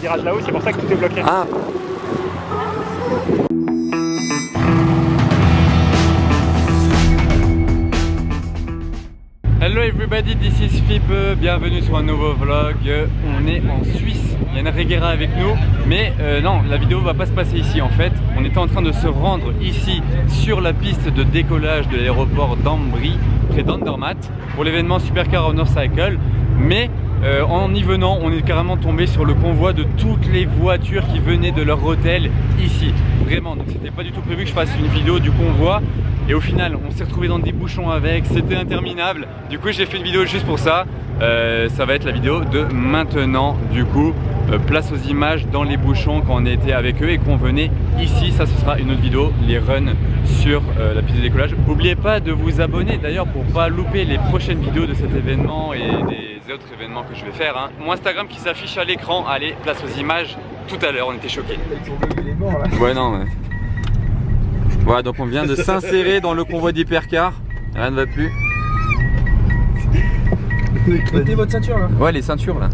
virage là-haut, c'est pour ça que tout est bloqué. Ah. Hello everybody, this is Fipe, bienvenue sur un nouveau vlog. On est en Suisse, il y a une Reguera avec nous, mais non, la vidéo va pas se passer ici en fait. On était en train de se rendre ici sur la piste de décollage de l'aéroport d'Ambri, près d'Andermatt, pour l'événement Supercar of North Cycle, mais en y venant, on est carrément tombé sur le convoi de toutes les voitures qui venaient de leur hôtel ici. Vraiment, donc c'était pas du tout prévu que je fasse une vidéo du convoi. Et au final, on s'est retrouvé dans des bouchons avec, c'était interminable. Du coup, j'ai fait une vidéo juste pour ça. Ça va être la vidéo de maintenant. Du coup, place aux images dans les bouchons quand on était avec eux et qu'on venait ici. Ça, ce sera une autre vidéo, les runs sur la piste de décollage. N'oubliez pas de vous abonner d'ailleurs pour pas louper les prochaines vidéos de cet événement et des autres événements que je vais faire. Hein. Mon Instagram qui s'affiche à l'écran. Allez, place aux images. Tout à l'heure, on était choqués. Ouais, non, mais... Voilà, donc on vient de s'insérer dans le convoi d'hypercar. Rien ne va plus. Mettez votre ceinture là. Ouais, les ceintures là.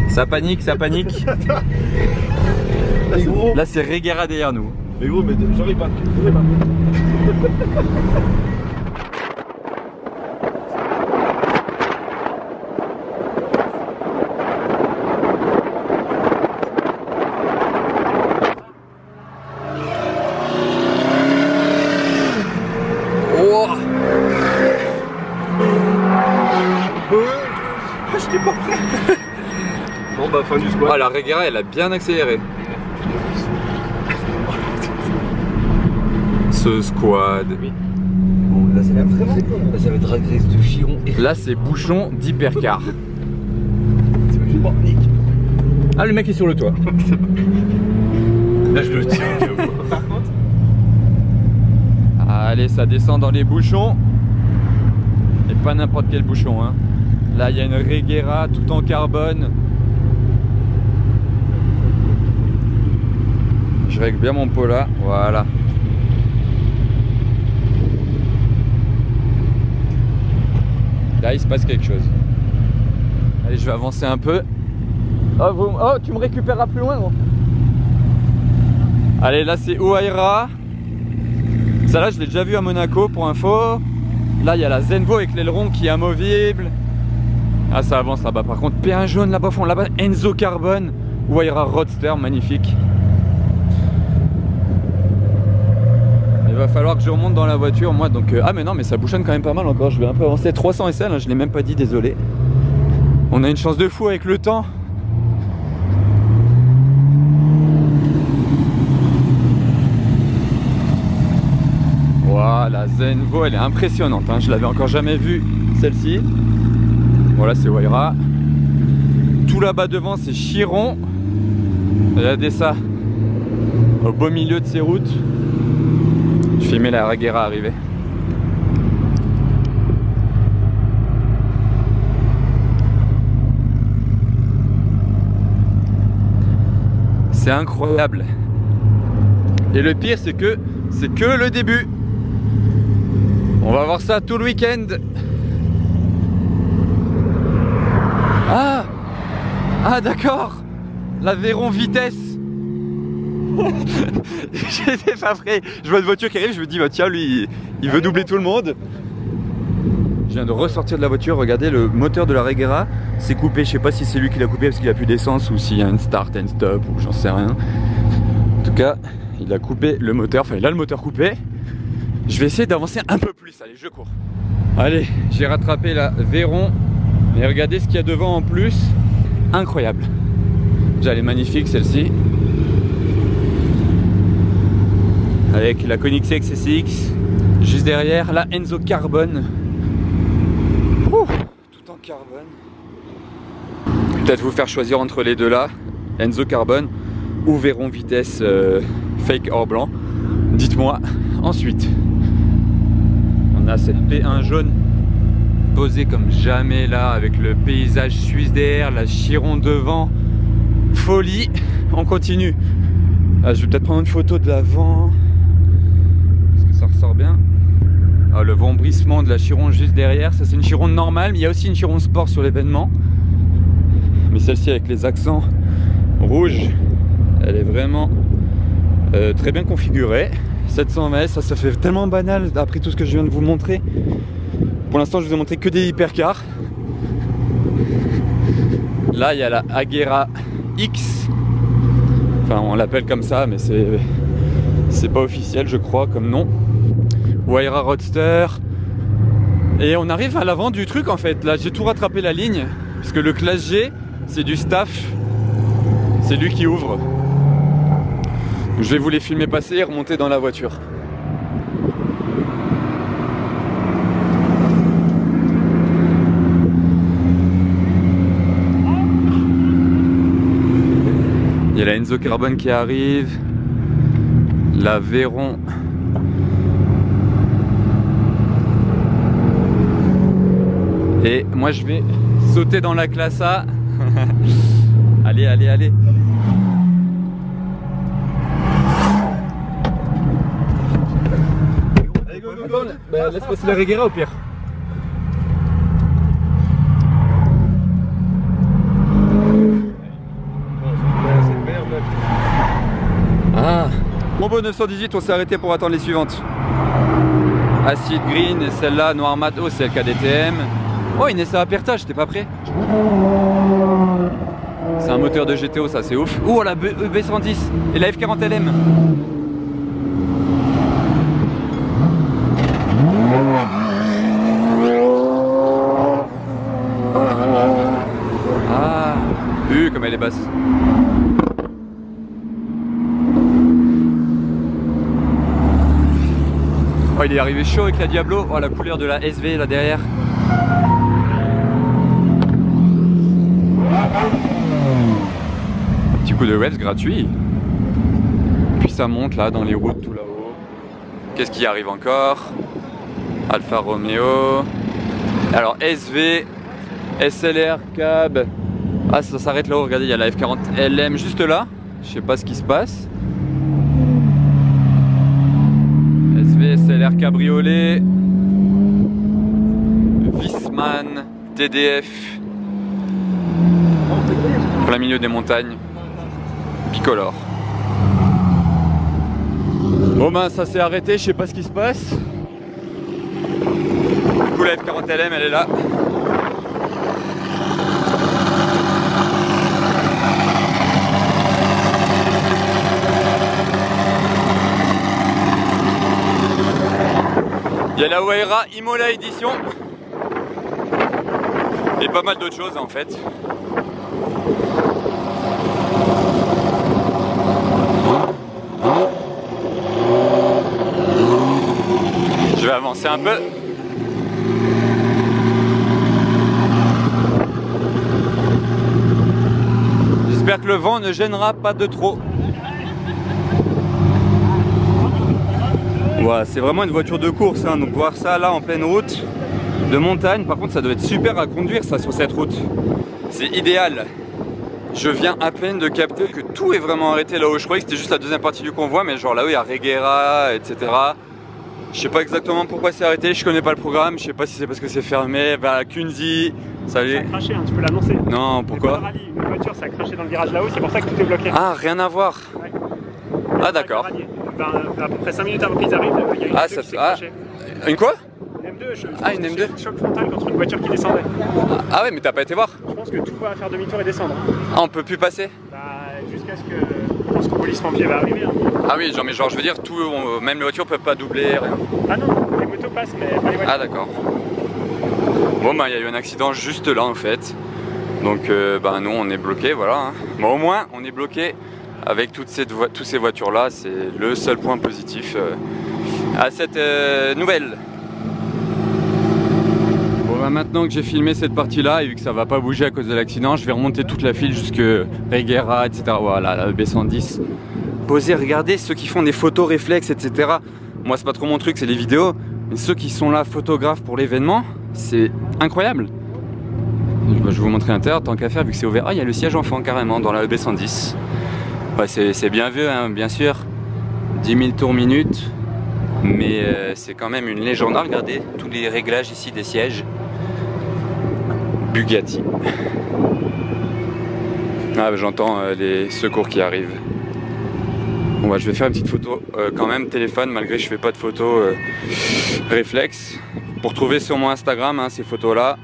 Ça panique, ça panique. Là c'est Reguera derrière nous. Mais gros, mais j'arrive pas. J'étais pas prêt. Bon bah fin du squat. Ah, la Reguera elle a bien accéléré. Ce squad. Bon, là c'est la vraiment. Là ça va être drag race de Chiron. Là c'est bouchon d'hypercar. Bon, Nick. Ah, le mec est sur le toit. Là je le tiens. Par contre. Allez, ça descend dans les bouchons. Et pas n'importe quel bouchon hein. Là il y a une Reguera tout en carbone. Je règle bien mon pot là, voilà. Là il se passe quelque chose. Allez, je vais avancer un peu. Oh, tu me récupéreras plus loin gros. Allez, là c'est Huayra. Ça là je l'ai déjà vu à Monaco pour info. Là il y a la Zenvo avec l'aileron qui est amovible. Ah, ça avance là-bas. Par contre, P1 jaune là-bas, fond là-bas, Enzo Carbone, Huayra Roadster, magnifique. Il va falloir que je remonte dans la voiture, moi. Donc, ah, mais non, mais ça bouchonne quand même pas mal encore. Je vais un peu avancer. 300 SL, hein, je l'ai même pas dit, désolé. On a une chance de fou avec le temps. Voilà, Zenvo, elle est impressionnante. Hein. Je l'avais encore jamais vue, celle-ci. Voilà, c'est Huayra. Tout là-bas devant, c'est Chiron. Regardez ça. Au beau milieu de ces routes. Je filmais la Reguera arriver. C'est incroyable. Et le pire, c'est que le début. On va voir ça tout le week-end. Ah d'accord. L'Aveyron vitesse. J'étais pas prêt. Je vois une voiture qui arrive, je me dis bah tiens lui il veut doubler tout le monde. Je viens de ressortir de la voiture, regardez le moteur de la Reguera c'est coupé, je sais pas si c'est lui qui l'a coupé parce qu'il a plus d'essence ou s'il y a une start and stop ou j'en sais rien. En tout cas il a coupé le moteur, enfin il a le moteur coupé. Je vais essayer d'avancer un peu plus, allez je cours. Allez, j'ai rattrapé la Veyron. Mais regardez ce qu'il y a devant en plus. Incroyable. Déjà elle est magnifique celle-ci. Avec la Koenigsegg SSX. Juste derrière la Enzo Carbone. Ouh, tout en carbone. Peut-être vous faire choisir entre les deux là. Enzo Carbone ou Veyron vitesse fake or blanc. Dites-moi ensuite. On a cette P1 jaune posée comme jamais là avec le paysage suisse derrière, la Chiron devant. Folie. On continue. Ah, je vais peut-être prendre une photo de l'avant. Est-ce que ça ressort bien? Ah, le vombrissement de la Chiron juste derrière. Ça c'est une Chiron normale, mais il y a aussi une Chiron sport sur l'événement. mais celle-ci avec les accents rouges, elle est vraiment très bien configurée. 720S, ça fait tellement banal après tout ce que je viens de vous montrer. Pour l'instant, je vous ai montré que des hypercars. Là, il y a la Agera X. Enfin, on l'appelle comme ça, mais c'est pas officiel, je crois, comme nom. Wayra Roadster. Et on arrive à l'avant du truc en fait. Là, j'ai tout rattrapé la ligne, parce que le classe G, c'est du staff. C'est lui qui ouvre. Je vais vous les filmer passer et remonter dans la voiture. Il y a la Enzo Carbone qui arrive, la Veyron. Et moi je vais sauter dans la classe A. Allez, allez, allez. Bah, laisse passer la Regera au pire. Ah. Combo 918, on s'est arrêté pour attendre les suivantes. Acid Green et celle-là Noir Mat. Oh, c'est le KDTM. Oh, Inessa Aperta, j'étais pas prêt. C'est un moteur de GTO, ça c'est ouf. Oh, la EB110 et la F40 LM. Ah, comme elle est basse. Oh, il est arrivé chaud avec la Diablo. Oh, la couleur de la SV là derrière. Un petit coup de waves gratuit. Puis ça monte là dans les routes tout là-haut. Qu'est-ce qui arrive encore? Alfa Romeo. Alors SV, SLR, cab. Ah, ça s'arrête là-haut. Regardez, il y a la F40 LM juste là. Je sais pas ce qui se passe. SV, SLR cabriolet. Wiesmann, TDF. Plein milieu des montagnes. Bicolore. Bon ben ça s'est arrêté, je sais pas ce qui se passe. Du coup la F40 LM elle est là. Il y a la Wayra Imola Edition. Et pas mal d'autres choses en fait. Je vais avancer un peu. J'espère que le vent ne gênera pas de trop. Voilà, c'est vraiment une voiture de course, hein. Donc voir ça là en pleine route de montagne, par contre ça doit être super à conduire ça sur cette route. C'est idéal. Je viens à peine de capter que tout est vraiment arrêté là-haut. Je croyais que c'était juste la deuxième partie du convoi, mais genre là-haut il y a Regera, etc. Je sais pas exactement pourquoi c'est arrêté, je connais pas le programme, je sais pas si c'est parce que c'est fermé. Bah Kunzi, salut. Ça a craché, hein, tu peux l'annoncer. Non, pourquoi? Une voiture, ça a craché dans le virage là-haut, c'est pour ça que tout est bloqué. Ah, rien à voir. Ouais. Ah d'accord. À peu près 5 minutes avant qu'ils arrivent, il y a une M2 qui s'est crashée. Une quoi? Une M2, ah une M2. Choc frontal contre une voiture qui descendait. Ah ouais, mais t'as pas été voir? Je pense que tout va faire demi-tour et descendre. Ah, on peut plus passer? Bah jusqu'à ce que je pense que le police pied va arriver. Hein. Ah oui, genre, mais genre je veux dire, tout, même les voitures peuvent pas doubler, rien. Ah non, les motos passent mais pas les voitures. Ah d'accord. Bon bah il y a eu un accident juste là en fait. Donc bah nous on est bloqué, voilà. Hein. Bon au moins on est bloqué avec toutes ces voitures là, c'est le seul point positif à cette nouvelle. Bon bah maintenant que j'ai filmé cette partie là et vu que ça va pas bouger à cause de l'accident, je vais remonter toute la file jusque Regera, etc. Voilà, la B110. Posez, regardez ceux qui font des photos réflexes, etc. Moi c'est pas trop mon truc, c'est les vidéos. Mais ceux qui sont là photographes pour l'événement, c'est incroyable. Je vais vous montrer l'intérieur tant qu'à faire vu que c'est ouvert. Ah, il y a le siège enfant carrément dans la EB110. Ouais, c'est bien vieux, hein, bien sûr. 10 000 tours minute. Mais c'est quand même une légende. Ah, regardez tous les réglages ici des sièges. Bugatti. Ah, j'entends les secours qui arrivent. Bon, bah, je vais faire une petite photo quand même, téléphone, malgré que je fais pas de photo réflexe. Pour trouver sur mon Instagram hein, ces photos là.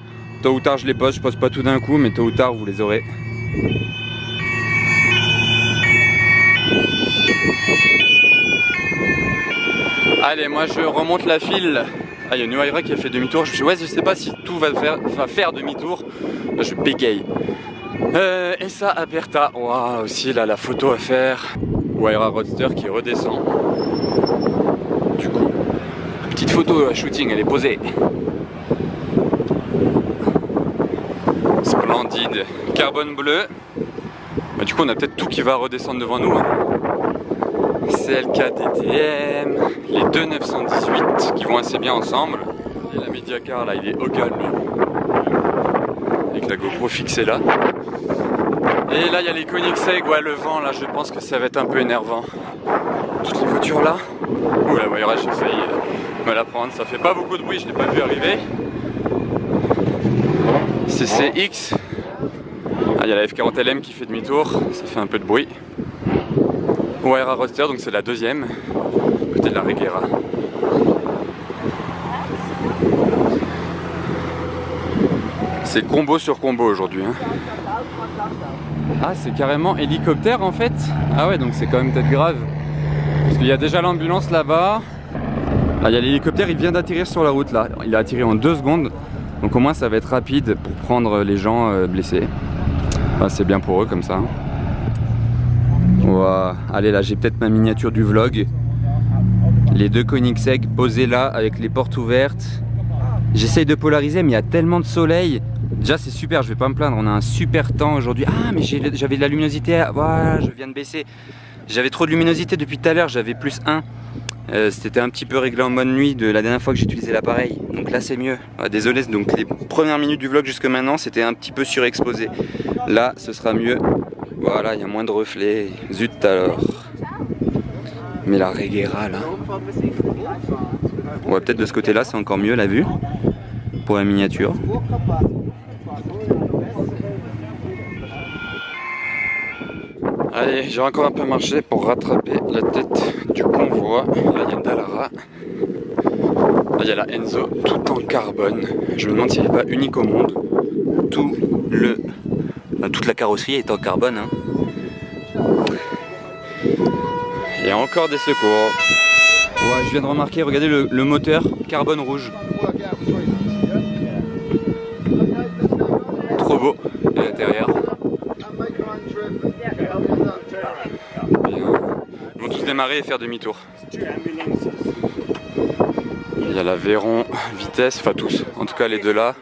Tôt ou tard je les poste, je poste pas tout d'un coup, mais tôt ou tard vous les aurez. Allez, moi je remonte la file. Ah, il y a une Huayra qui a fait demi-tour. Ouais, je sais pas si tout va faire demi-tour. Je bégaye. Et ça, Aperta. Waouh, aussi là, la photo à faire. Huayra Roadster qui redescend. Du coup, petite photo shooting, elle est posée. Splendide. Carbone bleu. Bah, du coup, on a peut-être tout qui va redescendre devant nous. Hein. CLK DTM, les deux 918 qui vont assez bien ensemble. Et la Mediacar là, il est au calme. Avec la GoPro fixée là. Et là, il y a les Koenigsegg. Ouais, le vent là, je pense que ça va être un peu énervant. Toutes les voitures là. Ouh, la Huayra, j'ai failli me la prendre. Ça fait pas beaucoup de bruit, je l'ai pas vu arriver. CCX. Ah, il y a la F40 LM qui fait demi-tour. Ça fait un peu de bruit. Huayra Roadster, donc c'est la deuxième, côté de la Regera. C'est combo sur combo aujourd'hui. Hein. Ah, c'est carrément hélicoptère en fait. Ah ouais, donc c'est quand même peut-être grave. Parce qu'il y a déjà l'ambulance là-bas. Là, il y a l'hélicoptère, il vient d'atterrir sur la route là. Il a atterri en 2 secondes. Donc au moins ça va être rapide pour prendre les gens blessés. Enfin, c'est bien pour eux comme ça. Wow. Allez, là j'ai peut-être ma miniature du vlog. Les deux Koenigsegg posés là avec les portes ouvertes. J'essaye de polariser mais il y a tellement de soleil. Déjà c'est super, je vais pas me plaindre, on a un super temps aujourd'hui. Ah mais j'avais de la luminosité, voilà, je viens de baisser. J'avais trop de luminosité depuis tout à l'heure, j'avais +1. C'était un petit peu réglé en mode nuit de la dernière fois que j'ai utilisé l'appareil. Donc là c'est mieux. Ah, désolé, donc les premières minutes du vlog jusque maintenant c'était un petit peu surexposé. Là ce sera mieux. Voilà, il y a moins de reflets. Zut alors. Mais la Regera là. Ouais, peut-être de ce côté là c'est encore mieux la vue. Pour la miniature. Allez, j'ai encore un peu marché pour rattraper la tête du convoi. Là il y a une Dallara. Là il y a la Enzo tout en carbone. Je me demande si elle n'est pas unique au monde. Toute la carrosserie est en carbone. Hein. Il y a encore des secours. Ouais, je viens de remarquer, regardez le moteur carbone rouge. Trop beau. Et l'intérieur. Ils vont tous démarrer et faire demi-tour. Il y a la Veyron vitesse, enfin tous. En tout cas les deux là.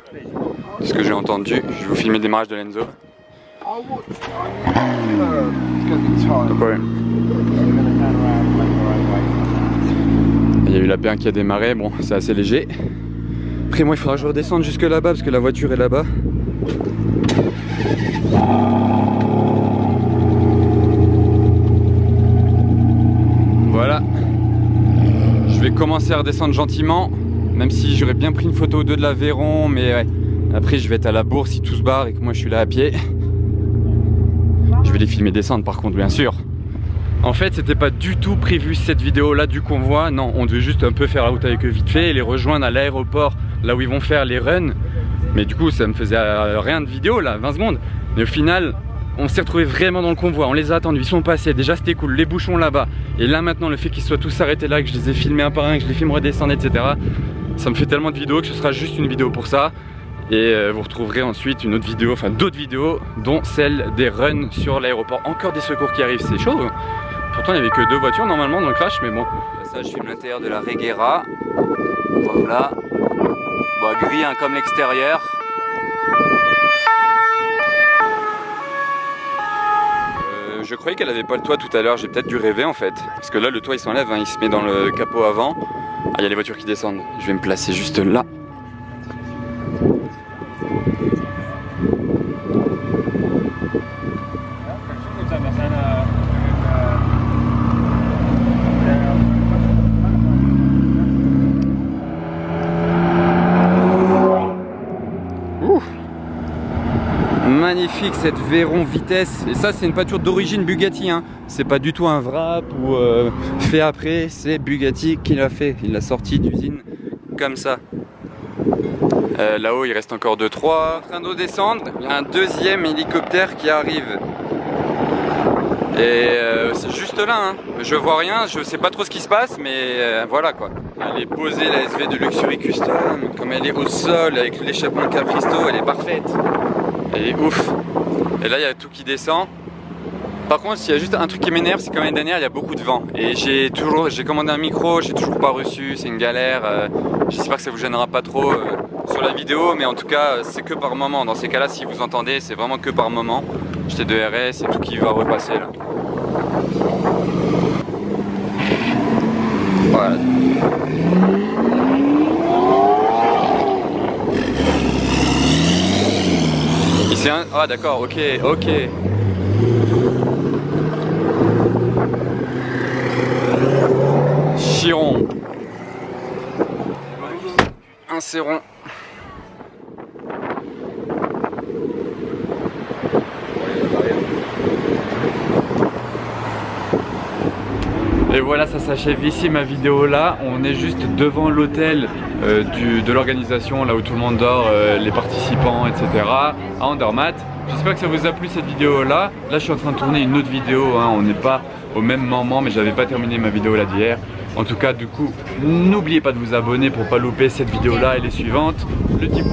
C'est ce que j'ai entendu. Je vais vous filmer le démarrage de l'Enzo. Il y a eu la P1 qui a démarré, bon c'est assez léger. Après moi il faudra que je redescende jusque là-bas parce que la voiture est là-bas. Voilà. Je vais commencer à redescendre gentiment. Même si j'aurais bien pris une photo ou deux de la Veyron, mais ouais. Après je vais être à la bourse si tout se barre et que moi je suis là à pied. Je vais les filmer descendre par contre bien sûr. En fait c'était pas du tout prévu cette vidéo là du convoi. Non, on devait juste un peu faire la route avec eux vite fait et les rejoindre à l'aéroport là où ils vont faire les runs. Mais du coup ça me faisait rien de vidéo là, 20 secondes. Mais au final on s'est retrouvés vraiment dans le convoi, on les a attendus, ils sont passés, déjà c'était cool, les bouchons là-bas. Et là maintenant le fait qu'ils soient tous arrêtés là, que je les ai filmés un par un, que je les filme redescendre etc. Ça me fait tellement de vidéos que ce sera juste une vidéo pour ça. Et vous retrouverez ensuite une autre vidéo, enfin d'autres vidéos, dont celle des runs sur l'aéroport. Encore des secours qui arrivent, c'est chaud. Pourtant il n'y avait que 2 voitures normalement dans le crash, mais bon. Ça je filme l'intérieur de la Regera. Voilà. Bon, gris hein, comme l'extérieur. Je croyais qu'elle avait pas le toit tout à l'heure, j'ai peut-être dû rêver en fait. Parce que là le toit il s'enlève, hein, il se met dans le capot avant. Ah, il y a les voitures qui descendent. Je vais me placer juste là. Magnifique cette Veyron vitesse. Et ça c'est une peinture d'origine Bugatti hein. C'est pas du tout un wrap ou fait après. C'est Bugatti qui l'a fait. Il l'a sorti d'usine comme ça. Là-haut il reste encore 2-3. En train de descendre, il y a un deuxième hélicoptère qui arrive. Et c'est juste là hein. Je vois rien, je sais pas trop ce qui se passe, mais voilà quoi. Elle est posée la SV de Luxury Custom. Comme elle est au sol avec l'échappement Capristo, elle est parfaite. Elle est ouf. Et là il y a tout qui descend. Par contre il y a juste un truc qui m'énerve, c'est que l'année dernière il y a beaucoup de vent. Et j'ai commandé un micro, j'ai toujours pas reçu, c'est une galère. J'espère que ça vous gênera pas trop sur la vidéo, mais en tout cas c'est que par moment. Dans ces cas là, si vous entendez, c'est vraiment que par moment. J'étais de RS et tout qui va repasser là. Voilà. Ici un... Ah d'accord, ok. Chiron. Un Céron. Et voilà, ça s'achève ici ma vidéo là. On est juste devant l'hôtel de l'organisation, là où tout le monde dort, les participants, etc. à Andermatt. J'espère que ça vous a plu cette vidéo là. Là je suis en train de tourner une autre vidéo, hein. On n'est pas au même moment, mais j'avais pas terminé ma vidéo là d'hier. En tout cas du coup, n'oubliez pas de vous abonner pour pas louper cette vidéo là et les suivantes. Le type